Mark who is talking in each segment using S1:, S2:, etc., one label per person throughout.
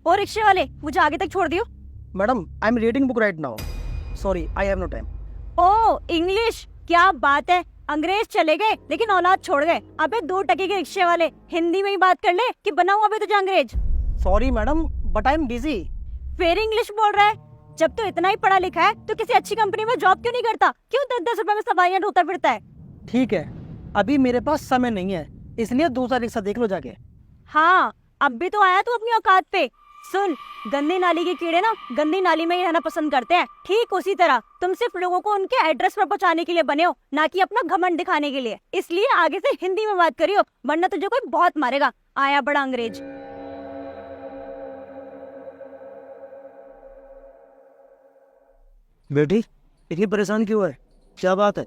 S1: और रिक्शे वाले मुझे आगे तक छोड़ दियो।
S2: Madam I am reading book right now, sorry I have no time.
S1: Oh English, क्या बात है। अंग्रेज चले गए लेकिन औलाद छोड़ गए। अबे 2 टके के रिक्शे वाले, हिंदी में ही बात कर ले कि बनाऊं अबे तुझे अंग्रेज।
S2: Sorry madam but I am busy.
S1: फिर इंग्लिश बोल रहा है। जब तो इतना ही पढ़ा लिखा है तो किसी अच्छी कंपनी में जॉब क्यों नहीं करता? क्यों 10-10 रुपए में सवारियां ढोता फिरता है?
S2: ठीक है, अभी मेरे पास समय नहीं है, इसलिए दूसरा रिक्शा देख लो जाके।
S1: हाँ, अब भी तो आया तू अपनी औकात पे। सुन, गंदी नाली के कीड़े ना गंदी नाली में ही रहना पसंद करते हैं। ठीक उसी तरह तुम सिर्फ लोगों को उनके एड्रेस पर पहुंचाने के लिए बने हो, ना कि अपना घमंड दिखाने के लिए। इसलिए आगे से हिंदी में बात करियो, वरना तुझे कोई बहुत मारेगा। आया बड़ा अंग्रेज।
S2: बेटी इतनी परेशान क्यों है, क्या बात है?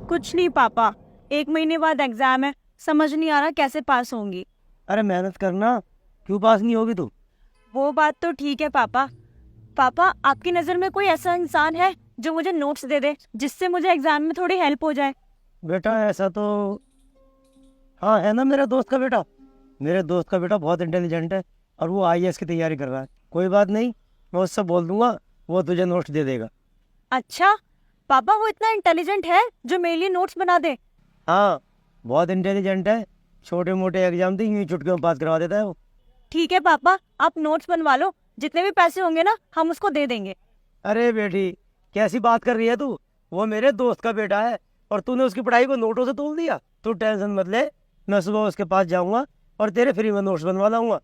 S1: कुछ नहीं पापा, 1 महीने बाद एग्जाम है, समझ नहीं आ रहा कैसे पास होंगी।
S2: अरे मेहनत करना, क्यों पास नहीं होगी तू?
S1: वो बात तो ठीक है पापा। पापा आपकी नजर में कोई ऐसा इंसान है जो मुझे नोट्स दे दे, जिससे मुझे एग्जाम में थोड़ी हेल्प हो जाए?
S2: बेटा ऐसा तो हाँ है ना, मेरे दोस्त का बेटा। मेरे दोस्त का बेटा बहुत इंटेलिजेंट है और वो आईएएस की तैयारी कर रहा है। कोई बात नहीं, मैं उससे बोल दूंगा, वो तुझे नोट्स दे देगा।
S1: अच्छा पापा, वो इतना इंटेलिजेंट है जो मेरे लिए नोट्स बना दे?
S2: हाँ बहुत इंटेलिजेंट है, छोटे मोटे एग्जाम तो यूं चुटकियों में पास करवा देता है वो।
S1: ठीक है पापा, आप नोट्स बनवा लो, जितने भी पैसे होंगे ना हम उसको दे देंगे।
S2: अरे बेटी कैसी बात कर रही है तू, वो मेरे दोस्त का बेटा है और तूने उसकी पढ़ाई को नोटों से तोल दिया। तू टेंशन मत ले, मैं सुबह उसके पास जाऊंगा और तेरे फ्री में नोट्स बनवा लाऊंगा।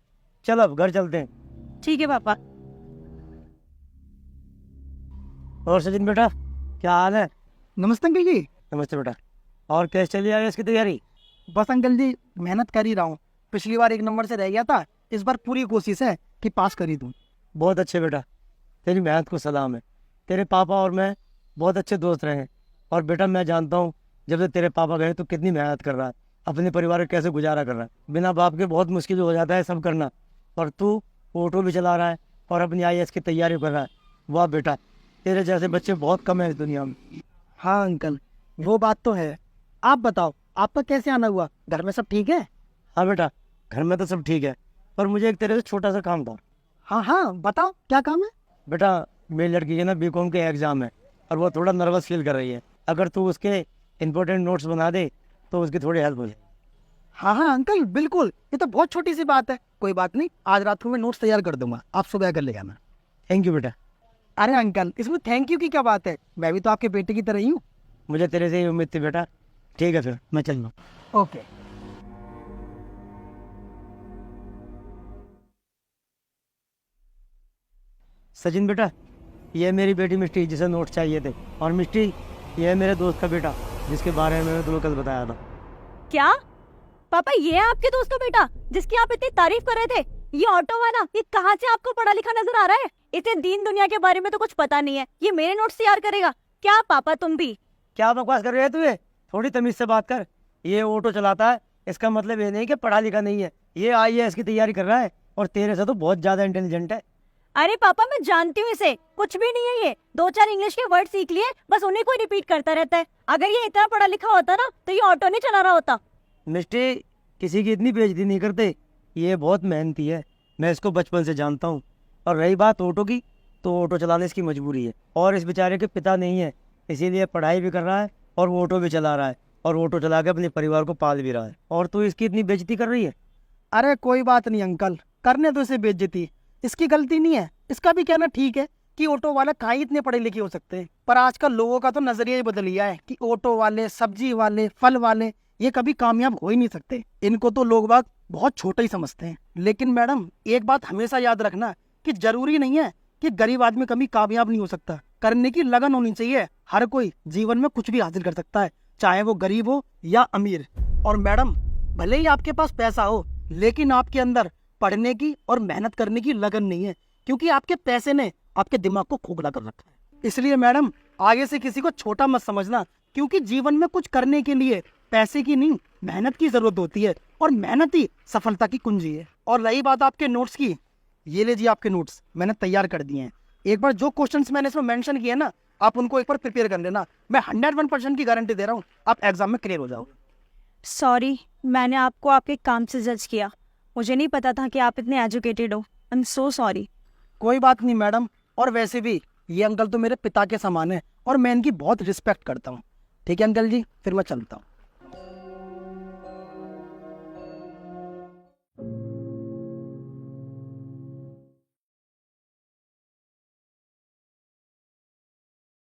S2: चल अब घर चलते हैं।
S1: ठीक है पापा।
S2: और सचिन बेटा क्या हाल है?
S3: नमस्ते अंकल जी।
S2: नमस्ते बेटा। और कैसे चली आ रही है इसकी तैयारी?
S3: बस अंकल जी मेहनत कर ही रहा हूँ। पिछली बार 1 नंबर से रह गया था, इस बार पूरी कोशिश है कि पास कर ही दूँ।
S2: बहुत अच्छे बेटा, तेरी मेहनत को सलाम है। तेरे पापा और मैं बहुत अच्छे दोस्त रहे हैं और बेटा मैं जानता हूँ जब से तेरे पापा गए तो कितनी मेहनत कर रहा है, अपने परिवार का कैसे गुजारा कर रहा है। बिना बाप के बहुत मुश्किल हो जाता है सब करना, और तू ऑटो भी चला रहा है और अपनी आईएएस की तैयारी कर रहा है। वाह बेटा, तेरे जैसे बच्चे बहुत कम हैं इस दुनिया में।
S3: हाँ अंकल वो बात तो है। आप बताओ आपका कैसे आना हुआ, घर में सब ठीक है?
S2: हाँ बेटा, घर में तो सब ठीक है, पर मुझे एक तेरे से छोटा सा काम था।
S3: हाँ हाँ बताओ क्या काम है?
S2: बेटा मेरी लड़की के ना बीकॉम के एग्ज़ाम है और वो थोड़ा नर्वस फील कर रही है। अगर तू उसके इंपॉर्टेंट नोट्स बना दे तो उसकी थोड़ी हेल्प हो जाए।
S3: हाँ हाँ अंकल बिल्कुल, ये तो बहुत छोटी सी बात है। कोई बात नहीं, आज रात को मैं नोट्स तैयार कर दूंगा, आप सुबह कर ले आना।
S2: थैंक यू बेटा।
S3: अरे अंकल इसमें थैंक यू की क्या बात है, मैं भी तो आपके बेटे की तरह ही हूँ।
S2: मुझे तेरे से ही उम्मीद थी बेटा। ठीक है फिर मैं चल रहा हूँ।
S3: ओके।
S2: सचिन बेटा, ये मेरी बेटी मिष्टी जिसे नोट्स चाहिए थे, और मिष्टी ये है मेरे दोस्त का बेटा जिसके बारे में मैं तुम्हें कल बताया था।
S1: क्या पापा, ये है आपके दोस्त का बेटा जिसकी आप इतनी तारीफ कर रहे थे? ये ऑटो वाला, ये कहाँ से आपको पढ़ा लिखा नजर आ रहा है? इसे दीन दुनिया के बारे में तो कुछ पता नहीं है, ये मेरे नोट्स तैयार करेगा क्या? पापा तुम भी
S2: क्या बकवास कर रही है तू? ये थोड़ी तमीज से बात कर। ये ऑटो चलाता है, इसका मतलब ये नहीं कि पढ़ा लिखा नहीं है। ये आईएएस की तैयारी कर रहा है और तेरे से तो बहुत ज्यादा इंटेलिजेंट है।
S1: अरे पापा मैं जानती हूँ इसे, कुछ भी नहीं है। ये 2-4 इंग्लिश के वर्ड सीख लिए, बस उन्हीं को रिपीट करता रहता है। अगर ये इतना पढ़ा लिखा होता ना तो ये ऑटो नहीं चला रहा होता।
S2: मिष्टी किसी की इतनी बेइज्जती नहीं करते, ये बहुत मेहनती है, मैं इसको बचपन से जानता हूँ। और रही बात ऑटो की, तो ऑटो चलाने इसकी मजबूरी है और इस बेचारे के पिता नहीं है, इसीलिए पढ़ाई भी कर रहा है और वो ऑटो भी चला रहा है और ऑटो चला के अपने परिवार को पाल भी रहा है। और तू इसकी इतनी बेइज्जती कर रही है।
S3: अरे कोई बात नहीं अंकल, करने दो इसे बेइज्जती, इसकी गलती नहीं है। इसका भी कहना ठीक है कि ऑटो वाला कहाँ ही इतने पढ़े लिखे हो सकते हैं, पर आजकल लोगों का तो नजरिया ही बदल गया है कि ऑटो वाले, सब्जी वाले, फल वाले ये कभी कामयाब हो ही नहीं सकते। इनको तो लोग बाग बहुत छोटा ही समझते हैं। लेकिन मैडम एक बात हमेशा याद रखना कि जरूरी नहीं है कि गरीब आदमी कभी कामयाब नहीं हो सकता। करने की लगन होनी चाहिए। हर कोई जीवन में कुछ भी हासिल कर सकता है, चाहे वो गरीब हो या अमीर। और मैडम भले ही आपके पास पैसा हो, लेकिन आपके अंदर पढ़ने की और मेहनत करने की लगन नहीं है, क्योंकि आपके पैसे ने आपके दिमाग को खोखला कर रखा है। इसलिए मैडम आगे से किसी को छोटा मत समझना, क्योंकि जीवन में कुछ करने के लिए पैसे की नहीं मेहनत की जरूरत होती है, और मेहनत ही सफलता की कुंजी है। और रही बात आपके नोट्स की, ये लीजिए आपके नोट्स मैंने तैयार कर दिए हैं। एक बार जो क्वेश्चंस मैंने इसमें मेंशन किए ना, आप उनको एक बार प्रिपेयर कर लेना। मैं 101% की गारंटी दे रहा हूँ, आप एग्जाम में क्लियर हो जाओगे।
S1: सॉरी, मैंने आपको आपके काम से जज किया। मुझे नहीं पता था कि आप इतने एजुकेटेड हो। I am so sorry.
S3: कोई बात नहीं मैडम, और वैसे भी ये अंकल तो मेरे पिता के समान है और मैं इनकी बहुत रिस्पेक्ट करता हूँ। ठीक है अंकल जी, फिर मैं चलता हूँ।